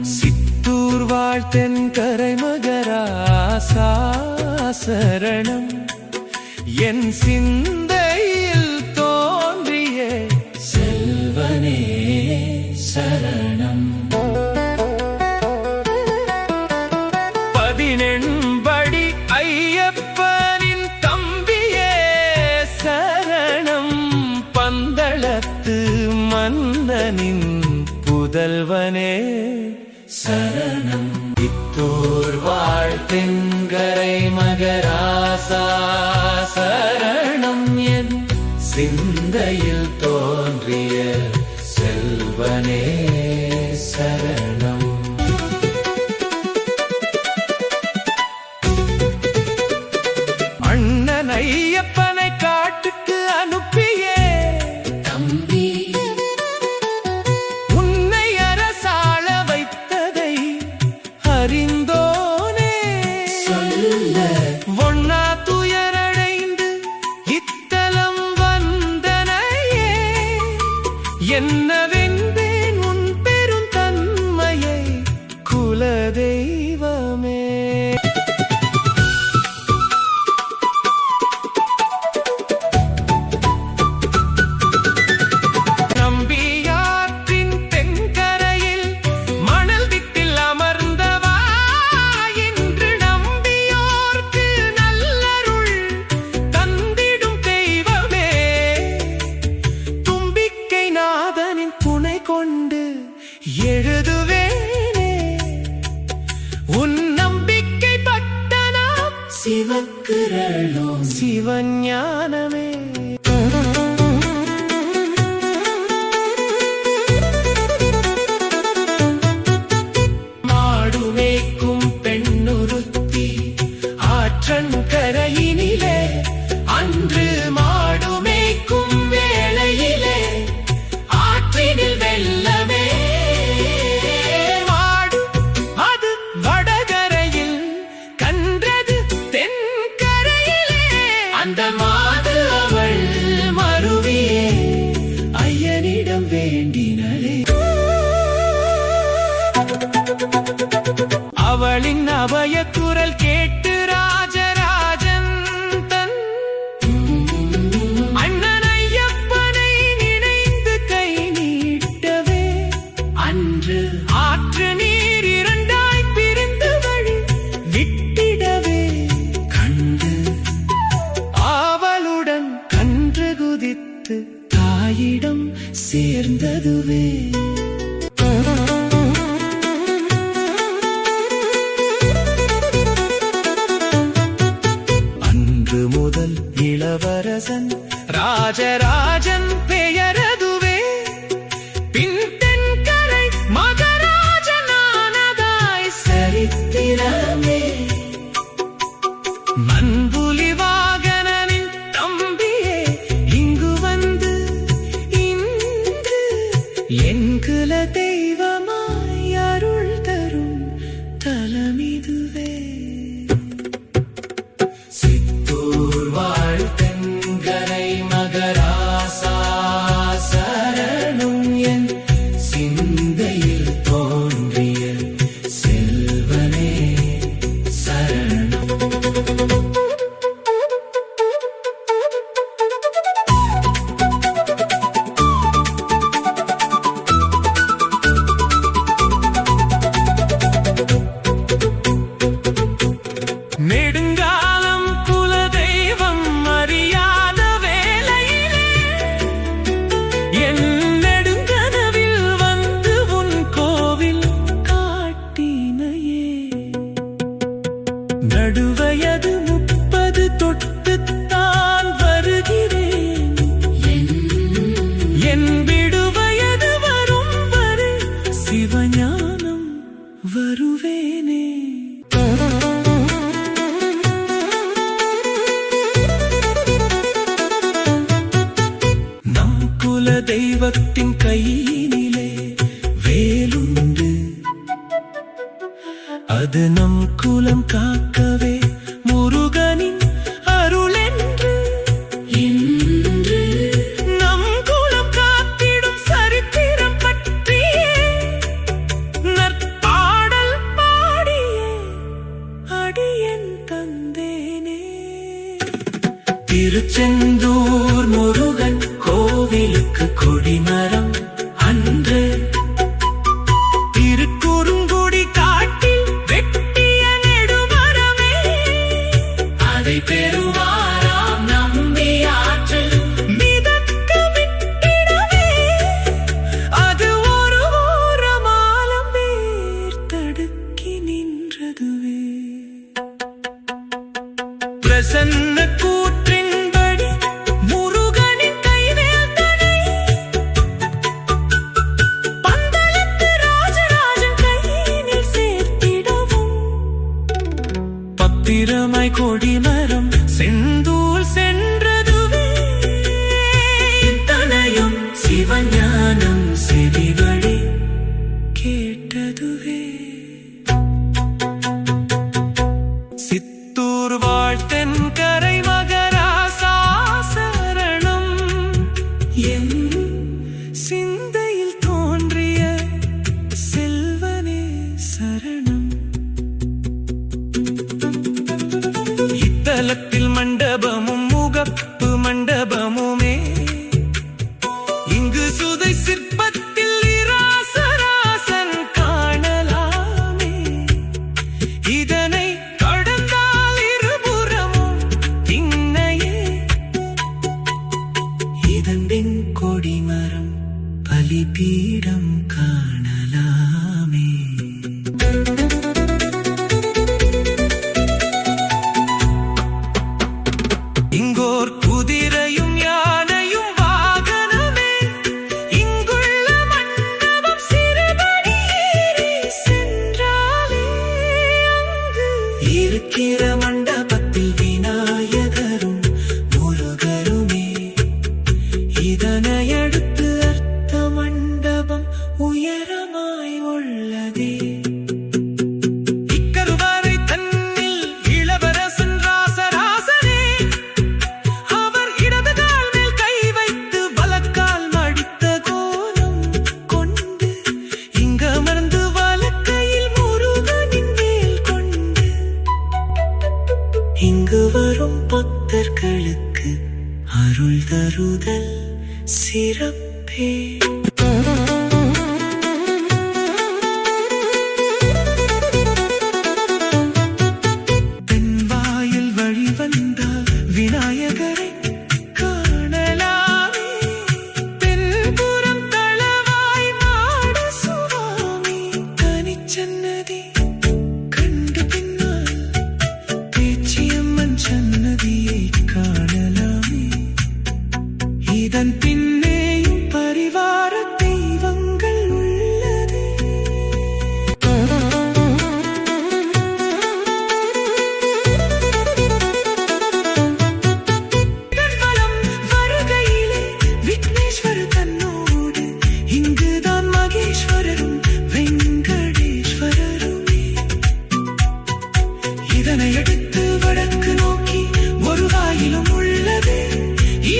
சித்தூர் வாழ்த்தென்கரை மகராசா சரணம் என் சிந்தையில் தோன்றிய செல்வனே சரணம். 18 ஐயப்பனின் தம்பியே சரணம். பந்தளத்து மன்னனின் புதல்வனே சரணம். சித்தூர் வாழ்த்தென்கரை மகராசா சரணம் என் சிந்தையில் தோன்றிய செல்வனே சரணம். அண்ணன் ஐயப்பனை காட்டுக்கு அனுப்பியே தம்பி உன்னை அரசாள வைத்ததை அறிந்தோனே சொல்ல. ஒன்னா துயரடைந்து இத்தலம் வந்தனையே என்னவென்பேன் உன் பெருந்தன்மையை குலதெய்வமே. எழுதுவேனே உன் நம்பிக்கை பட்டனாம் சிவக்குரலோ சிவஞானமே. மாடுமேக்கும் பெண்ணுறுத்தி ஆற்றன் கரையினிலே அன்று மாடுமேக்கும் வேளையிலே ஆற்றினில் வெள்ளமே அந்த மாது அவள் மறுவியே ஐயனிடம் வேண்டினளே. அவளின் அபய குரல் கேட்டு ராஜராஜன் தன் அண்ணன் ஐயப்பனை நினைந்து கை நீட்டவே அன்று ஆற்று நீர் இரண்டாய் பிரிந்து வழி விட்டிடவே கண்டு ஆவலுடன் கன்று குதித்து தாயிடம் சேர்ந்ததுவே. அன்று முதல் இளவரசன் ராஜராஜன் பெயரதுவே பின் தென்கரை மகராஜனானதாய் சரித்திரமே. மண்புலி வாகனனின் தம்பியே இங்கு வந்து இன்று என் குல தெய்வமாய் அருள் தரும் தலமிதுவே. சித்தூர் வாழ்த்தென்கரை மகராசா சரணம் என் சிந்தையில் தோன்றிய செல்வனே சரணம். நெடுங்காலம் குலதெய்வம் அறியாத வேளையிலே என் நெடுங்கனவில் வந்து உன் கோவில் காட்டினையே. நடுவயது 30 தொட்டுத்தான் வருகிறேன் என் விடுவயது வரும் வரை சிவஞானம் வருவேனே. நம் குல தெய்வத்தின் கையினிலே வேலுண்டு அது நம் குலம் காக்கவே முருகனின் அருளென்று இன்று நம் குலம் காத்திடும் சரித்திரம் பற்றியே நற்பா திருச்செந்தூர் முருகன் கோவிலுக்கு கொடிமரம் அன்று திருக்குறுங்குடி காட்டில் வெட்டிய நெடுமரமே அதை பெறுவாராம் நம்பி ஆற்றில் மிதக்க விட்டிடவே அது ஒரு ஓரமாலம் வேர் தடுக்கி நின்றதுவே. பிரசன்ன கூற்றின்படி முருகனின் கைவேல் தனை பந்தளத்து ராஜராஜன் கையினில் சேர்த்திடவும் பத்திரமாய் கொடிமரம் செந்தூர் சென்றதுவே. இத்தனையும் சிவஞானம் செவிவழி கேட்டதுவே. சித்தூர் வாழ்த்தென்கரை மகராசா சரணம் என் சிந்தையில் தோன்றிய செல்வனே சரணம். இத்தலத்தில் மண்டபமும் முகப்பு மண்டபமுமே இங்கு சுதை சிற்பத்தில் இராசராசன் காணலாமே. இதனை கடந்தால் இருபுறமும் திண்ணையே இதன் பின் கொடிமரம் பலிபீடம் காணலாமே. இங்கோர் குதிரையும் யானையும் வாகனமே இங்குள்ள மண்டபம் சிறுபடி ஏறி சென்றாலே அங்கு இருக்கிற மண்டபத்தில் விநாயகரும் முருகருமே. இதனையடுத்து அர்த்த மண்டபம் உயரமாய் உள்ளதே. இக்கருவறை தன்னில் இளவரசன் ராசராசனே அவர் இடது கால் மேல் கை வைத்து வலக்கால் மடித்த கோலம் கொண்டு இங்கமர்ந்து வலக்கையில் முருகனின் வேல் கொண்டு இங்கு வரும் பக்தர்களுக்கு அருள் தருதல் சிறப்பே. தென்வாயில் வழி வந்தால் விநாயகரை காணலாமே. தென்புறம் தளவாய் மாட சுவாமி தனிச்சன்னதி கண்டு பின்னால் பேச்சியம்மன் சன்னதியை காணலாமே. இதன் பின்னேயும் பரிவார தெய்வங்கள் உள்ளதே. வலம் வருகையிலே விக்னேஸ்வர தன்னோடு இங்குதான் மகேஸ்வரரும் வெங்கடேஸ்வரருமே. இதனை அடுத்து வடக்கு நோக்கி ஒரு வாயிலும் உள்ளது.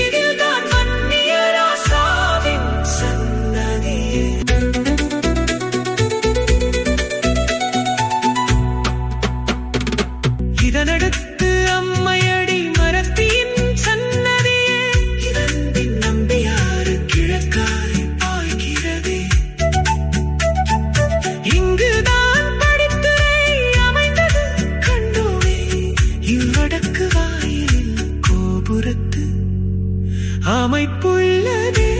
இதில் தான் வன்னிய ராசாவின் சன்னதியே. இதனடுத்து அம்மையடி மரத்தின் சன்னதியே. இதன் பின் நம்பியாறு கிழக்காய் பாய்கிறதே. இங்குதான் படித்துறை அமைந்தது கண்டோமே. இவ்வடக்கு வாயிலில் கோபுரத்து அமைப்புள்ளதே.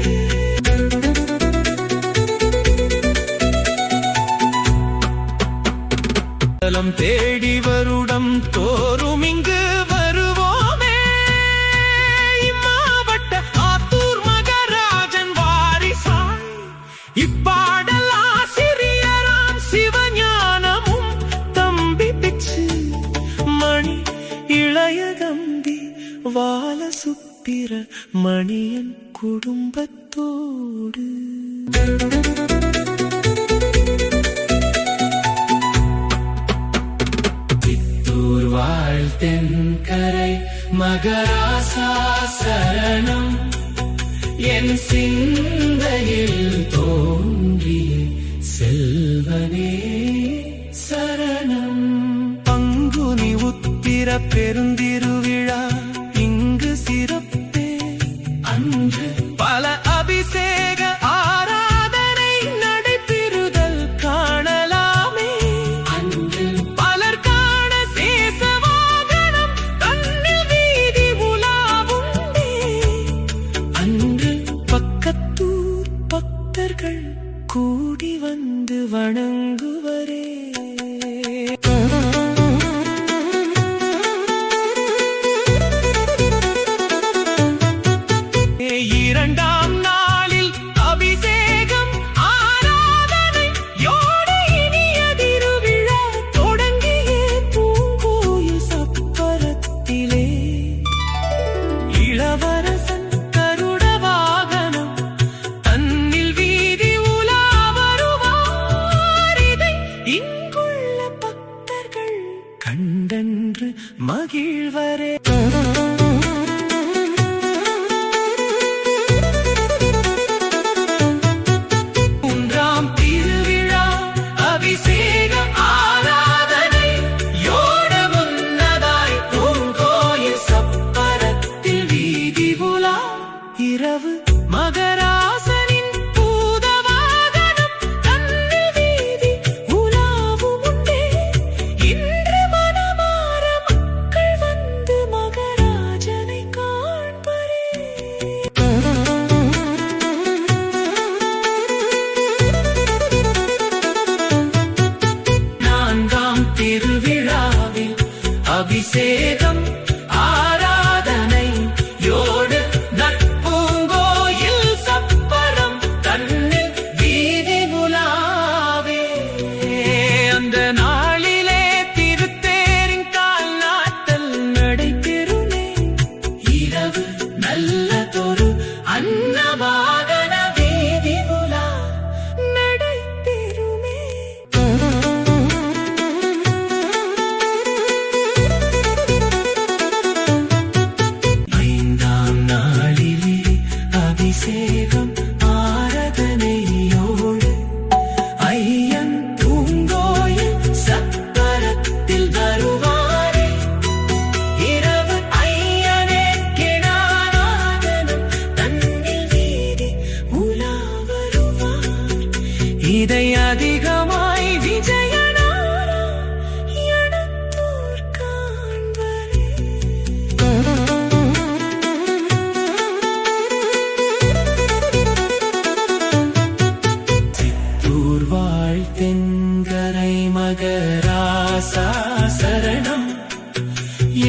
தலம் தேடி வருடம் தோறும் இங்கு வருவோமே. இம்மாவட்ட ஆத்தூர் மகராஜன் வாரிசாய் இப்பாடல் ஆசிரியராம் சிவஞானமும் தம்பி பிச்சு மணி இளைய தம்பி வாலசுப்பிர மணியன் குடும்பத்தோடு சித்தூர் வாழ்த்தென்கரை மகராசா சரணம் என் சிந்தையில் தோன்றிய செல்வனே சரணம். பங்குனி உத்திர பெருந்திருவிழா இங்கு சிற மகிழ்வரே. மூன்றாம் திருவிழா அபிஷேகம் ஆராதனை யோட முன்னதாய் பூங்கோயில் சப்பரத்தில் வீதி உலா. இரவு மகராசனின் பூதவாகனம் தன்னில் வீதி உலாவும் உண்டே. இன்று மனமாற மக்கள் வந்து மகராஜனை காண்பரே. நான்காம் திருவிழாவில் அபிஷேகம் ஆராதனை யோடு நட்பூங்கோயில் சப்பரம் தன்னில் வீதி உலாவே. அந்த நாளிலே திருத்தேரின் கால் நாட்டல் நடைபெறுமே. இரவு நல்லதொரு அன்னவாகன வீதி உலா நடைபெறுமே. ஐந்தாம் நாளிலே அபிஷேகம் ஆராதனையோடு ஐயன் பூங்கோயில் சப்பரத்தில் வருவாரே. இரவு ஐயனே கிடாவாகனம் தன்னில் வீதி உலா வருவார். இதை அதிகமாய் விஜயனாரா எடத்தூர் காண்பரே. சித்தூர் வாழ் தென்கரை மகராசா சரணம்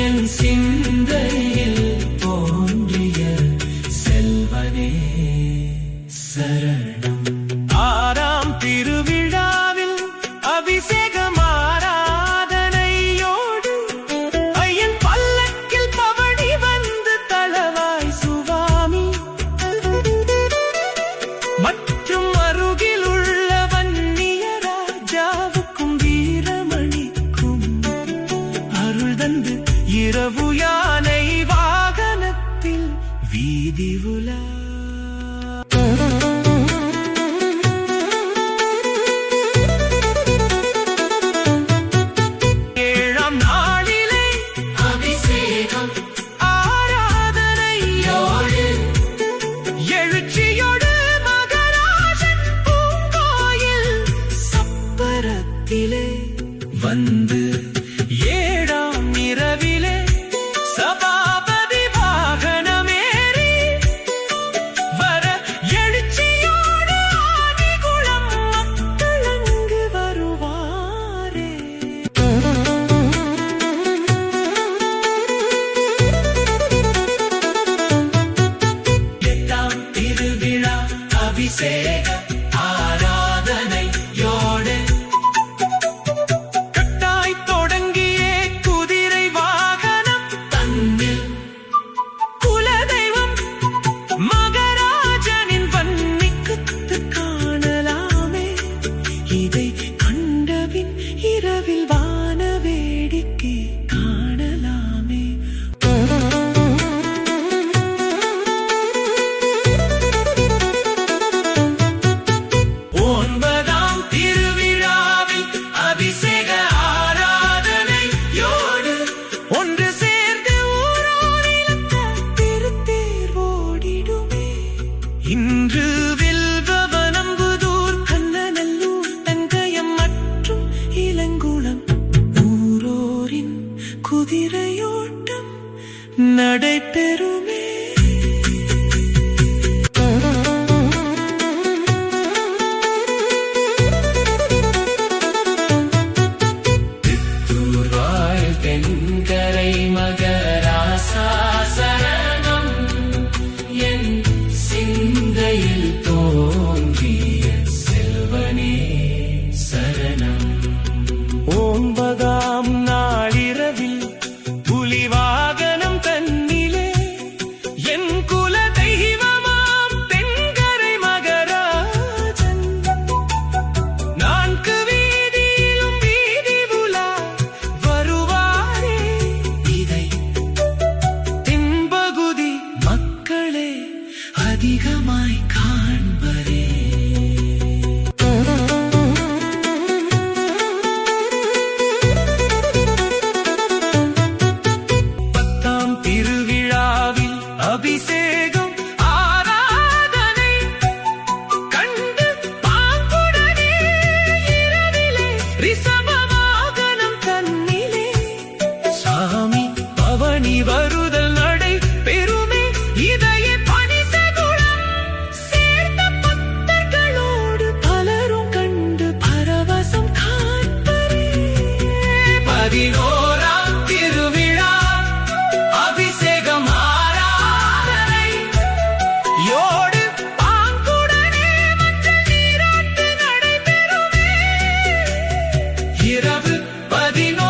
என் சிந்தையில் தோன்றிய செல்வனே சரணம். ஆறாம் திருவிழாவில் அபிஷேகம் ஆராதனையோடு ஐயன் பல்லக்கில் பவனி வந்து தளவாய் சுவாமி மற்றும் அருகில் உள்ள வன்னிய ராஜாவுக்கும் வீரமணிக்கும் அருள் தந்து இரவு யானை வாகனத்தில் வீதி உலா. ஏழாம் நாளிலே அபிஷேகம் ஆராதனையோடு எழுச்சியோடு மகராஜன் பூங்கோயில் சப்பரத்திலே வந்து ஏழாம் இரவிலே சபாபதி வாகனமேறி வர எழுச்சியோடு ஆதிகுளம் மக்கள் அங்கு வருவாரே. எட்டாம் திருவிழா அபிஷேக ஆராதனையோடு கட்டாய் தொடங்கியே குதிரை வாகனம் தன்னில் குலதெய்வம் மகராஜனின் வன்னிக்குத்து காணலாமே. இதை கண்டபின் இரவில் வான வேடிக்கை காணலாமே. ஒன்பதாம் திருவிழாவில் அபிஷேக ஆராதனையோடு ஒன்று சேர்ந்து ஊரோரிலக்க திருத்தேர் ஓடிடுமே. இன்று வில்வவனம்புதூர் கண்ணநல்லூர் தங்கயம் மற்றும் இளங்குளம் ஊரோரின் குதிரையோட்டம் நடைபெறுமே. சித்தூர் வாழ் தென்கரை மகராசா சரணம் என் சிந்தையில் தோன்றிய செல்வனே சரணம். ஒன்பதாம் நாளிரவில் புலி வாகனம் தன்னிலே ரிஷப வாகனம் தன்னிலே சாமி பவனி வருதல் நடை பெருமே இதய பனிசகுடம் சேர்ந்த பக்தர்களோடு பலரும் கண்டு பரவசம் காண்பரே 11ஆம் திருவிழா அபிஷேகம் ஆராதனை யோடு பாங்குடனே மஞ்சள் நீராட்டு நடைபெறுமே இரவு 11